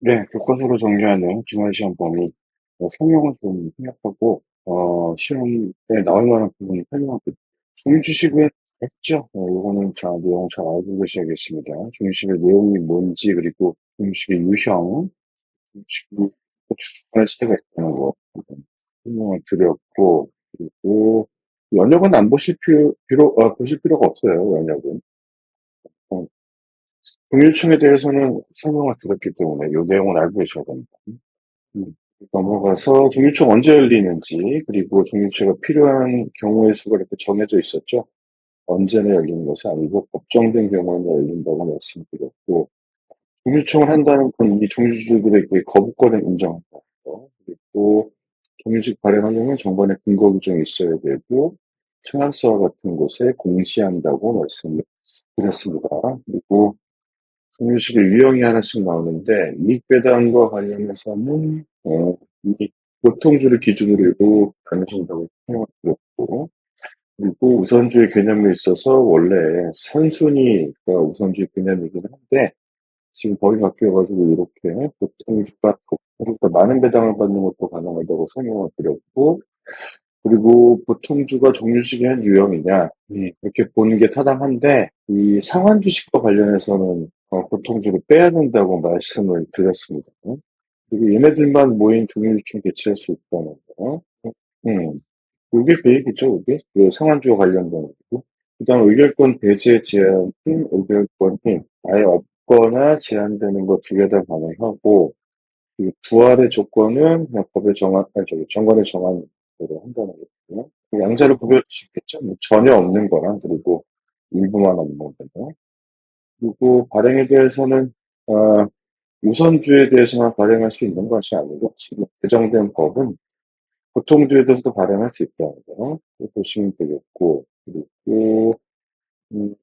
네, 교과서로 전개하는 기말시험 범위, 설명을 좀 생략하고, 시험에 나올 만한 부분을 설명하고, 종이주식은 했죠. 이거는 자, 내용 잘 알고 계셔야겠습니다. 종이주식의 내용이 뭔지, 그리고 종이주식의 유형, 종이주식이 주주간의 차이가 있다는 거, 설명을 드렸고, 그리고, 연역은 안 보실 필요가 없어요, 연역은. 어, 금융청에 대해서는 설명을 드렸기 때문에 이 내용을 알고 계셔야 됩니다. 음, 넘어가서 종유총 언제 열리는지, 그리고 종유체가 필요한 경우의 수가 이렇게 정해져 있었죠. 언제나 열리는 것이 아니고 법정된 경우에는 열린다고 말씀드렸고, 종유총을 한다는 건 이 종주주들에게 거부권을 인정한다는 거, 그리고 종유직 발행하려면 정관의 근거 규정이 있어야 되고, 청약서와 같은 곳에 공시한다고 말씀드렸습니다. 그리고 종류식의 유형이 하나씩 나오는데 이익배당과 관련해서는 이 보통주를 기준으로 가nu신다고 생각했고, 그리고 우선주의 개념에 있어서 원래 선순위가 우선주의 개념이긴 한데 지금 법이 바뀌어가지고 이렇게 보통주가 많은 배당을 받는 것도 가능하다고 설명을 드렸고, 그리고 보통주가 종류식의 한 유형이냐, 이렇게 보는 게 타당한데, 이 상환 주식과 관련해서는 보통주를 빼야 된다고 말씀을 드렸습니다. 그리고 얘네들만 모인 종류유총 개최할 수 있다는 거. 음, 이게 그 얘기죠, 이게. 그 상환주와 관련된 거고. 그 다음 의결권 배제 제한은 의결권이 아예 없거나 제한되는 거 두 개 다 가능하고, 그 부활의 조건은 그냥 법에 정한, 아니, 저기, 정관에 정한 대로 한다는 거고요. 그 양자를 구별할 수 있겠죠? 뭐 전혀 없는 거랑, 그리고 일부만 없는 거죠. 그리고 발행에 대해서는, 어, 우선주에 대해서만 발행할 수 있는 것이 아니고, 지금 개정된 법은 보통주에 대해서도 발행할 수 있다는 거. 보시면 되겠고, 그리고, 음,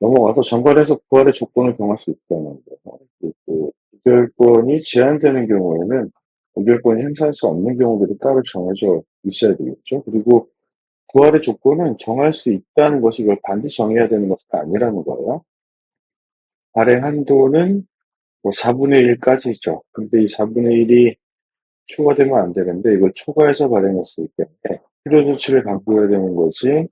넘어가서 정관에서 부활의 조건을 정할 수 있다는 거. 그리고 의결권이 제한되는 경우에는 의결권이 행사할 수 없는 경우들이 따로 정해져 있어야 되겠죠. 그리고 부활의 조건은 정할 수 있다는 것이 이걸 반드시 정해야 되는 것이 아니라는 거예요. 발행 한도는 뭐 4분의 1까지죠. 근데 이 4분의 1이 초과되면 안 되는데 이걸 초과해서 발행했을 때 필요 조치를 강구해야 되는 것이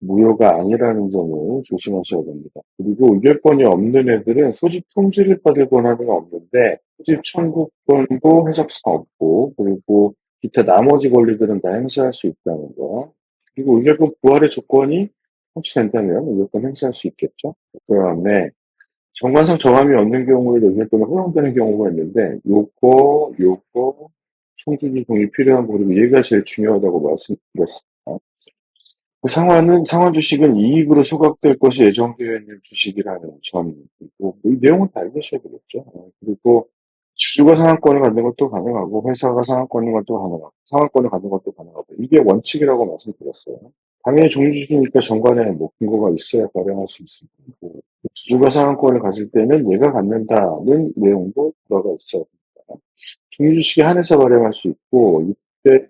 무효가 아니라는 점을 조심하셔야 됩니다. 그리고 의결권이 없는 애들은 소집 통지를 받을 권한은 없는데 소집 청구권도 해석상 없고, 그리고 기타 나머지 권리들은 다 행사할 수 있다는 거. 그리고 의결권 부활의 조건이 혹시 된다면 의결권 행사할 수 있겠죠. 그다음에 정관상 정함이 없는 경우에도 의결권이 허용되는 경우가 있는데 요거 총주기 동의 필요한 거, 그리고 얘가 제일 중요하다고 말씀드렸습니다. 그 상환 주식은 이익으로 소각될 것이 예정되어 있는 주식이라는 점이고, 이 내용은 다 읽으셔야 되겠죠. 그리고 주주가 상환권을 갖는 것도 가능하고, 회사가 상환권을 갖는 것도 가능하고, 상환권을 갖는 것도 가능하고, 이게 원칙이라고 말씀드렸어요. 당연히 종주주식이니까 정관에 뭐 근거가 있어야 발행할 수 있습니다. 그 주주가 상환권을 가질 때는 얘가 갖는다는 내용도 들어가 있어야 됩니다. 종주주식에 한해서 발행할 수 있고, 이때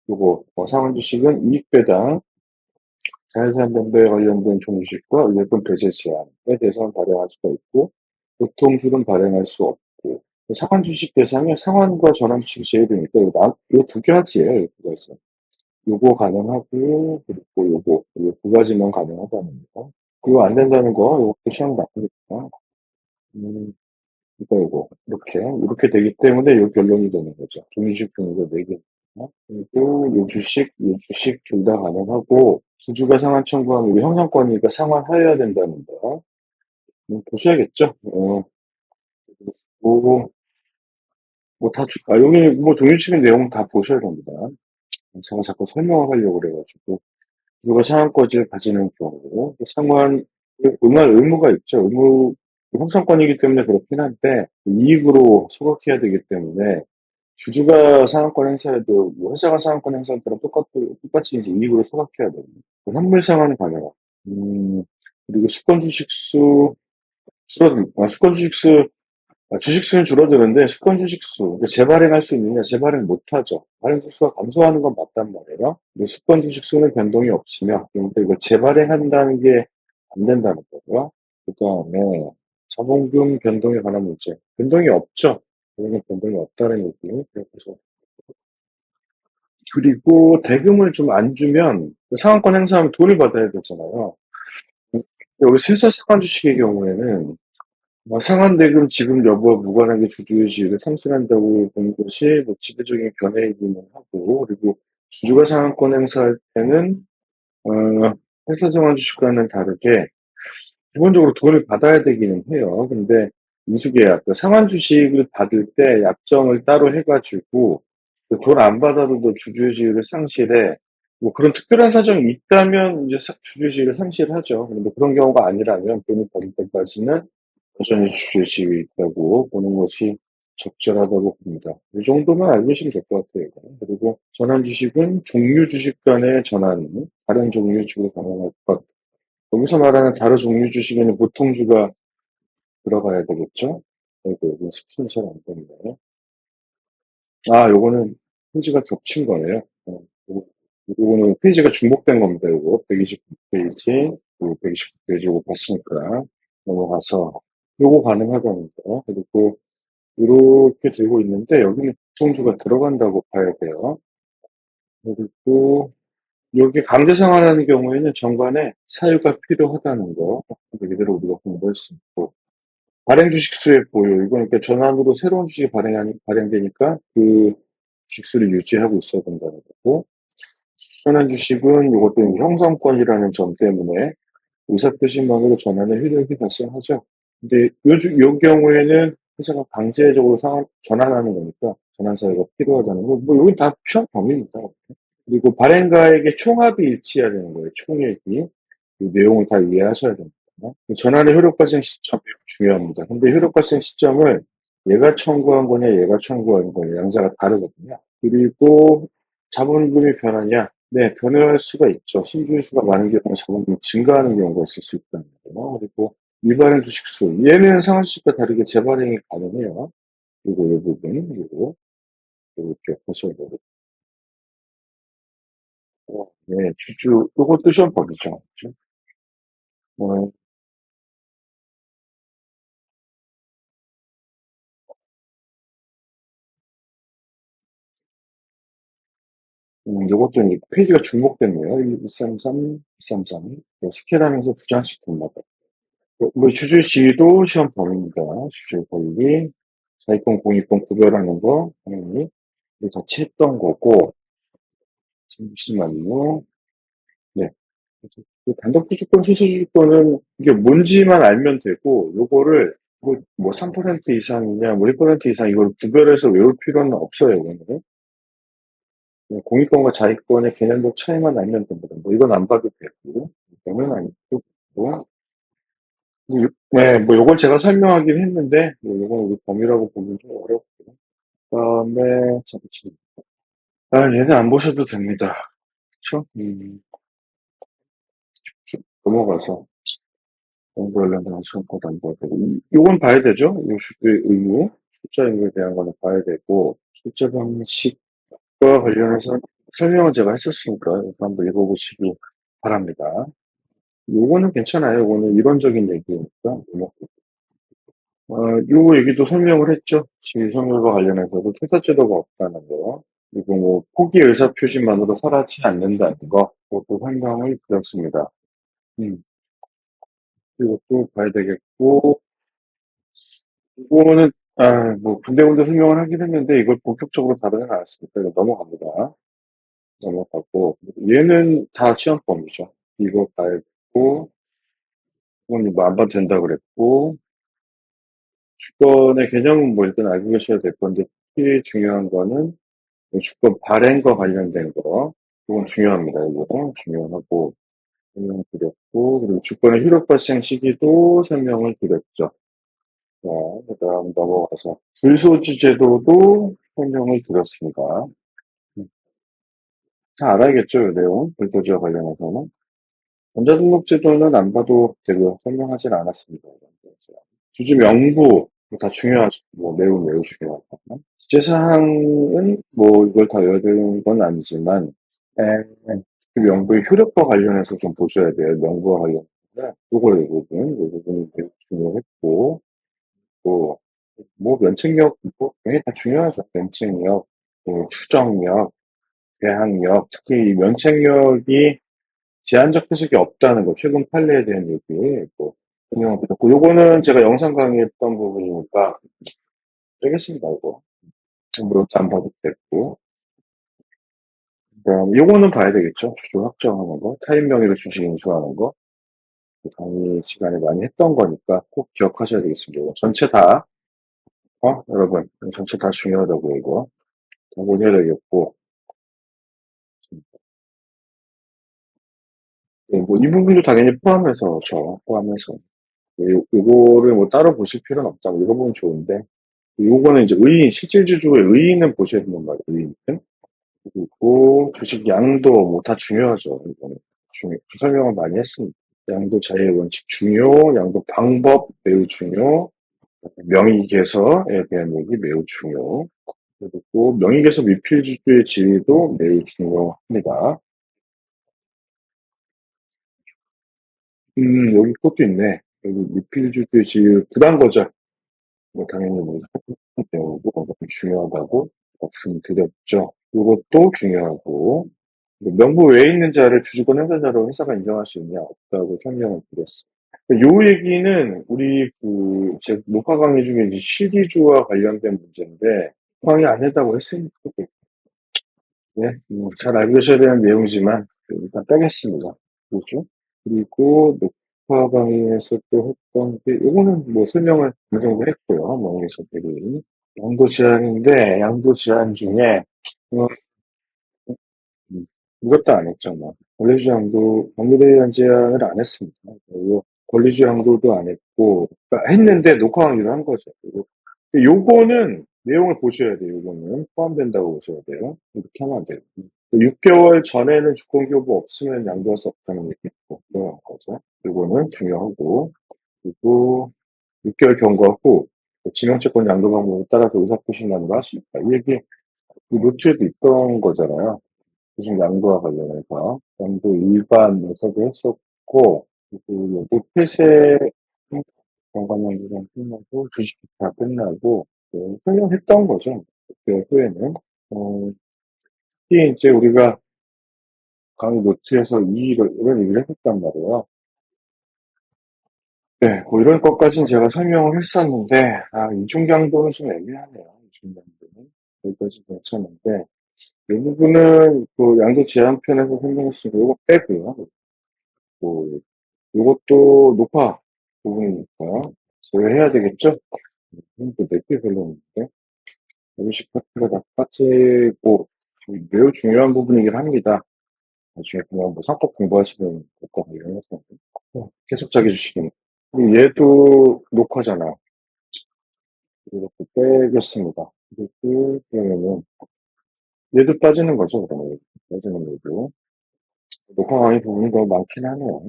요거 상환 주식은 이익 배당, 자연산 변배에 관련된 종식과 의약품 배제 제한에 대해서는 발행할 수가 있고, 보통주는 발행할 수 없고, 상환 주식 대상에 상환과 전환 주식이 제외되니까 요두 가지예요, 그래서. 요거 가능하고, 그리고 요 두 가지만 가능하다는 거. 그거 안 된다는 거, 요것도 시험 나쁘니까. 이렇게 되기 때문에 요 결론이 되는 거죠. 종이식 종류가 4개. 그리고 요 주식 둘 다 가능하고, 주주가 상환 청구하면 이거 형성권이니까 상환하여야 된다는 거. 보셔야겠죠? 뭐, 여기 뭐 종이식의 내용 다 보셔야 됩니다. 제가 자꾸 설명을 하려고 그래가지고. 주주가 상환권을 가지는 경우, 응할 의무가 있죠. 형성권이기 때문에 그렇긴 한데, 이익으로 소각해야 되기 때문에, 주주가 상환권 행사해도 뭐 회사가 상환권 행사할 때랑 똑같이 이제 이익으로 소각해야 됩니다. 현물 상환은 가능하고. 그리고 수권 주식수 수권 주식수 주식수는 줄어드는데 수권 주식수 그러니까 재발행할 수 있느냐, 재발행 못하죠. 발행 수수가 감소하는 건 맞단 말이에요. 근데 수권 주식수는 변동이 없으며, 그러니까 이거 재발행한다는 게 안 된다는 거고요. 그 다음에 자본금 변동에 관한 문제. 변동이 없죠. 이거는 변동이 없다는 얘기. 그래서 그리고 대금을 좀 안 주면 그 상한권 행사하면 돈을 받아야 되잖아요. 여기 세사 상한 주식의 경우에는 상한 대금 지급 여부와 무관하게 주주의 지위를 상실한다고 보는 것이 뭐 지배적인 견해이기는 하고, 그리고 주주가 상한권 행사할 때는 어, 회사 정한 주식과는 다르게 기본적으로 돈을 받아야 되기는 해요. 근데 인수계약, 그 상한 주식을 받을 때 약정을 따로 해가지고 돈 안 받아도 너 주주의 지위를 상실해. 뭐 그런 특별한 사정이 있다면 이제 주주의 지위를 상실하죠. 근데 그런 경우가 아니라면 돈을 받을 때까지는 여전히 주주의 지위가 있다고 보는 것이 적절하다고 봅니다. 이 정도만 알고 계시면 될 것 같아요. 그리고 전환 주식은 종류 주식 간의 전환, 다른 종류 주식으로 전환할 것. 여기서 말하는 다른 종류 주식에는 보통주가 들어가야 되겠죠? 아이고, 이거 스크린 잘안 보이네요. 아, 요거는 페이지가 겹친 거예요. 요거는 페이지가 중복된 겁니다. 요거 129페이지, 그리고 129페이지 요거 봤으니까 넘어가서 요거 가능하다는 거. 그리고 이렇게 들고 있는데 여기는 보통주가 들어간다고 봐야 돼요. 그리고 여기 강제 상환하는 경우에는 정관에 사유가 필요하다는 거. 그대로 우리가 공부할 수 있고. 발행 주식수의 보유. 이건 그러니까 전환으로 새로운 주식이 발행되니까 그 주식수를 유지하고 있어야 된다는 거고. 추천한 주식은 이것도 형성권이라는 점 때문에 의사표시만으로 전환의 효력이 발생하죠. 근데 요 경우에는 회사가 강제적으로 전환하는 거니까 전환 사유가 필요하다는 거. 뭐, 여기 다 취업 범위입니다. 그리고 발행가에게 총합이 일치해야 되는 거예요. 총액이. 이 내용을 다 이해하셔야 됩니다. 전환의 효력 발생 시점 매우 중요합니다. 근데 효력 발생 시점을 얘가 청구한 거냐, 얘가 청구한 거냐, 양자가 다르거든요. 그리고 자본금이 변하냐? 네, 변할 수가 있죠. 신주의 수가 많은 경우는 자본금이 증가하는 경우가 있을 수 있다는 거예요. 그리고 미발행 주식수. 얘는 상한주식과 다르게 재발행이 가능해요. 그리고 이 부분, 그리고 이렇게 보셔야 되고. 네, 주주, 요것도 시험 범위죠. 그죠? 어, 요것도 이제 페이지가 중복됐네요. 1233, 233. 스케일하면서 두 장씩 듭니다. 뭐, 주주 시위도 시험 범위입니다. 주주 권리, 자위권, 공익권 구별하는 거, 당연히. 이거 같이 했던 거고, 잠시만요. 네. 그 단독주주권, 소수주주권은 이게 뭔지만 알면 되고, 요거를 뭐 3% 이상이냐, 뭐 1% 이상 이걸 구별해서 외울 필요는 없어요, 이거는. 공익권과 자위권의 개념적 차이만 알면 됩니다. 뭐 이건 안 봐도 되고, 이거는 아니고, 네, 뭐 요걸 제가 설명하긴 했는데, 뭐 요건 우리 범위라고 보면 좀 어렵고. 그다음에 잠시 얘는 안 보셔도 됩니다. 그쵸? 쭉 넘어가서 공부 관련된 시험껏 안 봐도 되고, 요건 봐야 되죠? 요 주주의 의무, 출자 의무에 대한 거는 봐야 되고, 출자 방식과 관련해서 설명은 제가 했었으니까 이거 한번 읽어보시기 바랍니다. 요거는 괜찮아요. 요거는 이론적인 얘기니까. 요 얘기도 설명을 했죠. 지위선거과 관련해서도 퇴사제도가 없다는 거. 그리고 뭐 포기 의사표시만으로 사라지지 않는다는 거. 그것도 설명을 드렸습니다. 음, 이것도 봐야 되겠고, 이거는, 뭐, 군데군데 설명을 하긴 했는데, 이걸 본격적으로 다루진 않았으니까, 이거 넘어갑니다. 넘어가고, 얘는 다 시험범위죠. 이거 봐야 되고, 이건 뭐안 봐도 된다 그랬고, 주권의 개념은 뭐 일단 알고 계셔야 될 건데, 특히 중요한 거는 주권 발행과 관련된 거. 이건 중요합니다. 이거 중요하고 설명을 드렸고, 그리고 주권의 효력 발생 시기도 설명을 드렸죠. 자, 그다음 넘어가서 불소지 제도도 설명을 드렸습니다. 음, 다 알아야겠죠, 이 내용. 불소지와 관련해서는. 전자등록제도는 안 봐도 되고요. 설명하진 않았습니다. 주주 명부 다 중요하죠. 뭐 매우 중요하고. 주제사항은 뭐 이걸 다 외워야 되는 건 아니지만 그 명부의 효력과 관련해서 좀 보셔야 돼요. 명부와 관련. 요 부분이 매우 중요했고, 또, 뭐, 면책력, 뭐, 그게 다 중요하죠. 면책력, 또 추정력, 대항력, 특히 이 면책력이 제한적 해석이 없다는 거, 최근 판례에 대한 얘기, 또, 설명드렸고, 요거는 제가 영상 강의했던 부분이니까, 되겠습니다, 이거. 물론 안 봐도 됐고. 그다음, 요거는 봐야 되겠죠. 주주 확정하는 거, 타인 명의로 주식 인수하는 거. 그 강의 시간에 많이 했던 거니까 꼭 기억하셔야 되겠습니다. 이거 전체 다, 여러분, 전체 다 중요하다고 이거. 다 보셔야 되겠고, 뭐, 이 부분도 당연히 포함해서, 포함해서. 요거를 뭐 따로 보실 필요는 없다고 읽어보면 좋은데, 요거는 이제 의인, 실질 주주의 의인은 보셔야 된단 말이에요, 의인은. 그리고 주식 양도 뭐 다 중요하죠, 이거는. 설명을 많이 했습니다. 양도 자유의 원칙 중요, 양도 방법 매우 중요, 명의개설에 대한 얘기 매우 중요, 그리고 명의개설 미필주주의 지위도 매우 중요합니다. 여기 그것도 있네. 여기 미필주주의 지위 부당거절. 뭐 당연히 뭐 배우고 너무 중요하다고 말씀드렸죠. 이것도 중요하고 명부 외에 있는 자를 주주권 행사자로 회사가 인정할 수 있냐 없다고 설명을 드렸어요. 요 얘기는 우리 제 녹화 강의 중에 이제 실기주와 관련된 문제인데 강의 안 했다고 했으니까 네, 잘 알고 계셔야 되는 내용이지만 일단 빼겠습니다. 그죠? 그리고 녹화 강의에서 또 했던 게 이거는 뭐 설명을 어느 정도 했고요. 명예훼손 대리 양도 제한인데 양도 제한 중에 어, 음, 이것도 안 했죠. 뭐 권리주의 양도 권리대행 제한을 안 했습니다. 그리고 권리주의 양도도 안 했고 그러니까 했는데 녹화 강의를 한 거죠. 그리고 요거는 내용을 보셔야 돼요. 요거는 포함된다고 보셔야 돼요. 이렇게 하면 안 돼요. 6개월 전에는 주권기여부 없으면 양도할 수 없다는 얘기고 그런 거죠. 요거는 중요하고 그리고 6개월 경과 후 지명채권 양도 방법에 따라서 의사표시 양도를 할 수 있다. 이 얘기 이 노트에도 있던 거잖아요. 주식 양도와 관련해서 양도 일반 묘사도 했었고 그리고 노트세 경과양도랑 끝나고 주식 다 끝나고 설명했던 거죠. 그 후에는 특히 이제 우리가 강의 노트에서 이런 얘기를 했었단 말이에요. 네, 뭐 이런 것까지는 제가 설명을 했었는데, 이중양도는 좀 애매하네요. 이중양도는. 여기까지 괜찮은데, 이 부분은 그 양도 제한편에서 설명했으니까 이거 빼고요. 뭐, 이것도 녹화 부분이니까 제외해야 되겠죠? 또 몇개 걸렸는데, 음식 파트가 다 빠지고, 매우 중요한 부분이긴 합니다. 나중에 그냥 뭐 상법 공부하시는 것과 관련해서 계속 자기 주식이네. 그리고 얘도 녹화잖아. 이렇게 빼겠습니다. 그리고 그러면은 얘도 빠지는 거죠, 그러면. 빠지는 거고. 녹화 강의 부분이 너무 많긴 하네요.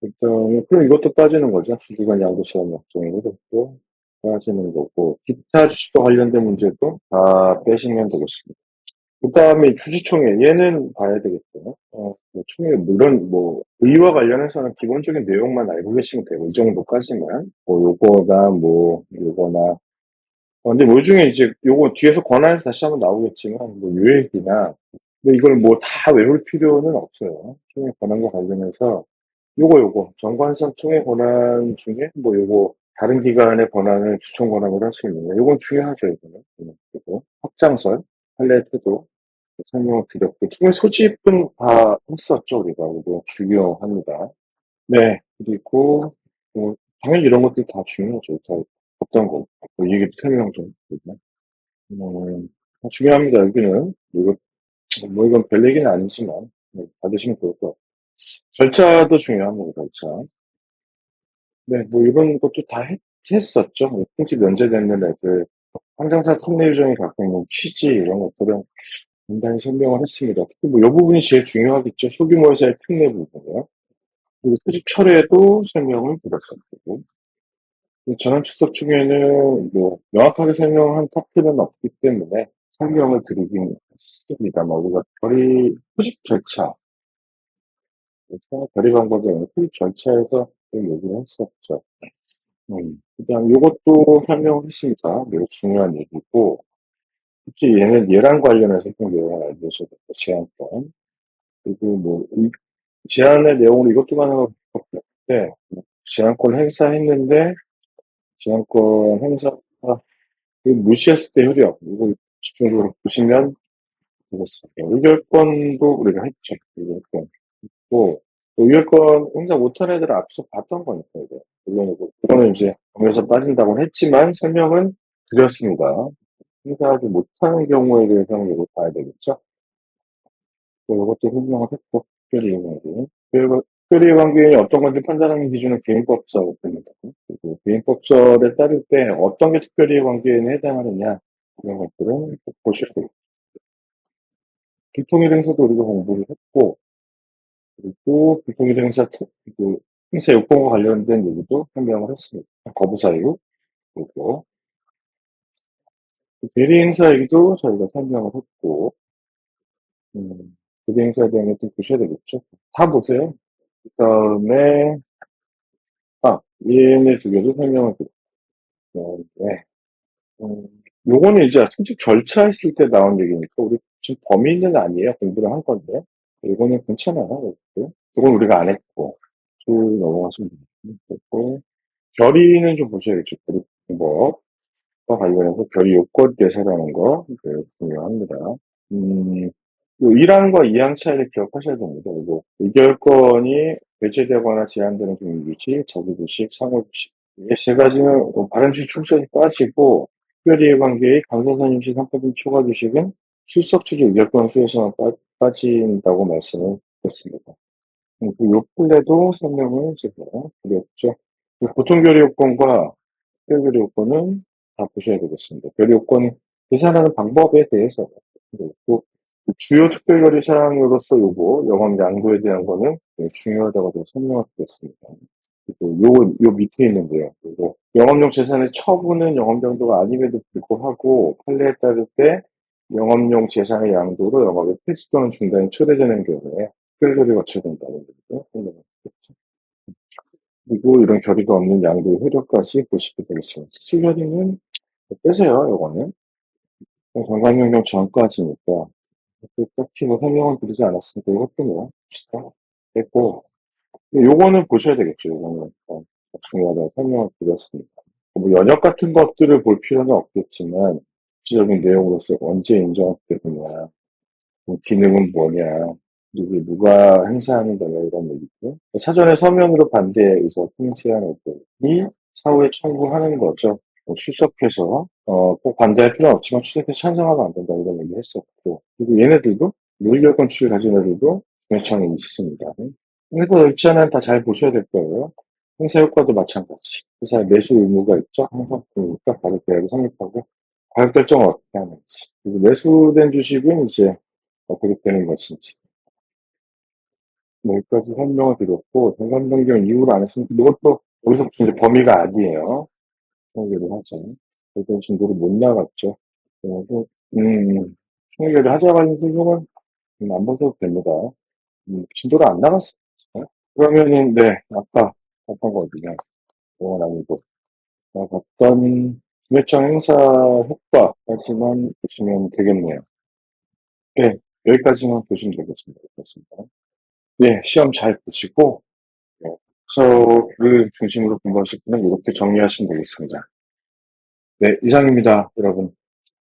일단, 그럼 이것도 빠지는 거죠. 주주간 양도 시간 약정이 도 빠지는 거고, 기타 주식과 관련된 문제도 다 빼시면 되겠습니다. 그 다음에 주주총회, 얘는 봐야 되겠고요. 뭐 총회, 물론 뭐, 의와 관련해서는 기본적인 내용만 알고 계시면 되고, 이 정도까지만. 뭐, 요거나, 근데 뭐 중에 이제 요거 뒤에서 권한에서 다시 한번 나오겠지만, 뭐, 유액이나, 근데 이걸 뭐 다 외울 필요는 없어요. 총회 권한과 관련해서, 정관상 총회 권한 중에, 뭐, 다른 기관의 권한을 주총 권한으로 할 수 있는 거. 요건 중요하죠, 이거는. 그리고 확장설, 판례 태도, 설명을 드렸고, 총회 소집은 다 했었죠, 우리가. 이거 중요합니다. 네, 그리고, 당연히 이런 것들 다 중요하죠. 다 어떤 거. 이 얘기도 설명 좀 드리면. 중요합니다, 여기는. 이건 별 얘기는 아니지만, 받으시면 좋을 것 같아요. 절차도 중요합니다, 절차. 네, 뭐 이런 것도 다 했었죠. 뭐 통지 면제되는 애들, 항상사 특례 유정이 갖고 있는 취지, 이런 것들은 굉장히 설명을 했습니다. 특히 뭐 이 부분이 제일 중요하겠죠. 소규모회사의 특례 부분이요. 그리고 수집 철회도 설명을 드렸었고, 전환 출석 중에는 뭐 명확하게 설명한 파트는 없기 때문에 설명을 드리긴 했습니다. 뭐 우리가 처리 수집 절차, 그래서 결의 방법에 투입 절차에서 좀 얘기를 했었죠. 그다음 요것도 설명을 했습니다. 매우 중요한 얘기고, 특히 얘랑 관련해서 좀 내용을 알려줘야 될 제안권. 그리고 뭐, 이 제안의 내용을 이것도 가능할 것 같은데, 제안권 행사했는데, 제한권 행사가 무시했을 때 효력, 이거 집중적으로 보시면 되겠습니다. 의결권도 우리가 했죠. 의결권. 또, 의결권 행사 못한 애들을 앞서 봤던 거니까, 이거. 물론이고, 그거는 이제 법에서 빠진다고 했지만 설명은 드렸습니다. 행사하지 못하는 경우에 대해서는 이거 봐야 되겠죠. 또 이것도 설명을 했고, 특별히 이용하고. 그리고 특별히 관계인이 어떤 건지 판단하는 기준은 개인법사고 됩니다. 그리고 개인법설에 따를 때 어떤 게 특별히 관계인에 해당하느냐, 이런 것들은 꼭 보셔야 되고. 불통일 행사도 우리가 공부를 했고, 그리고 불통일 행사, 그, 행사 요건과 관련된 얘기도 설명을 했습니다. 거부 사유, 그리고 대리 행사 얘기도 저희가 설명을 했고, 대리 행사에 대한 것도 보셔야 되겠죠. 다 보세요. 그 다음에, 얘네 두 개도 설명을 드릴게요. 네. 음, 요거는 이제 선택 절차했을 때 나온 얘기니까, 우리 지금 범위는 아니에요. 공부를 한 건데. 이거는 괜찮아요. 이것도. 그건 우리가 안 했고. 쭉 넘어가시면 되고. 결의는 좀 보셔야겠죠. 결의 방법과 관련해서 결의 요건 대사라는 거, 네, 중요합니다. 음, 요 1항과 2항 차이를 기억하셔야 됩니다. 그리고 의결권이 배제되거나 제한되는 경우 유지, 적의주식, 상호주식. 이게 세 가지는 발언주식 총선이 빠지고, 특별히의 관계의 감사선임시 3% 초과주식은 출석추적 의결권 수에서만 빠진다고 말씀을 드렸습니다. 요 플레도 설명을 제가 드렸죠. 보통 결의 요건과 특별 결의 요건은 다 보셔야 되겠습니다. 결의 요건 계산하는 방법에 대해서 그리고 주요 특별 결의 사항으로서 요거 영업 양도에 대한 거는 중요하다고 제가 설명을 드렸습니다. 그리고 요 밑에 있는데요. 그리고 영업용 재산의 처분은 영업정도가 아님에도 불구하고 판례에 따를 때 영업용 재산의 양도로 영업의 폐지 또는 중단이 초래되는 경우에 특별 결의 거쳐야 된다는 얘기죠. 설명을 드렸죠. 그리고 이런 결의가 없는 양도의 효력까지 보시게 되겠습니다. 수결의는 빼세요, 요거는. 정관명령 전까지니까. 딱히 뭐 설명을 드리지 않았으니까 이것도 뭐, 봅시다. 됐고, 요거는 보셔야 되겠죠, 요거는. 중요하다고 설명을 드렸습니다. 뭐 연역 같은 것들을 볼 필요는 없겠지만, 구체적인 내용으로서 언제 인정되느냐, 기능은 뭐냐, 누가 행사하는 거냐, 이런 얘기죠. 사전에 서면으로 반대 의사 통지하는 것이 사후에 청구하는 거죠. 출석해서, 꼭 반대할 필요는 없지만 출석해서 찬성하면 안 된다, 이런 얘기 했었고. 그리고 얘네들도, 물결권 추를 가진 애들도 중요청이 있습니다. 그래서 일치하는 다 잘 보셔야 될 거예요. 행사 효과도 마찬가지. 회사에 매수 의무가 있죠. 항상 그러니까 가격 계약을 성립하고 가격 결정을 어떻게 하는지. 그리고 매수된 주식은 이제 어떻게 되는 것인지. 여기까지 설명을 드렸고, 정관 변경 이후로 안 했으면, 이것도 여기서부터 이제 범위가 아니에요. 총회를 하자. 그래서 진도를 못 나갔죠. 그래서, 총회를 하자가는 생각은 안 보셔도 됩니다. 진도를 안 나갔어요. 그러면은, 네, 아까 거 어디냐. 그건 아니고, 어떤 기회청 행사 효과까지만 보시면 되겠네요. 네, 여기까지만 보시면 되겠습니다. 그렇습니다. 예, 시험 잘 보시고, 네, 수업을 중심으로 공부하실 분은 이렇게 정리하시면 되겠습니다. 네, 이상입니다, 여러분.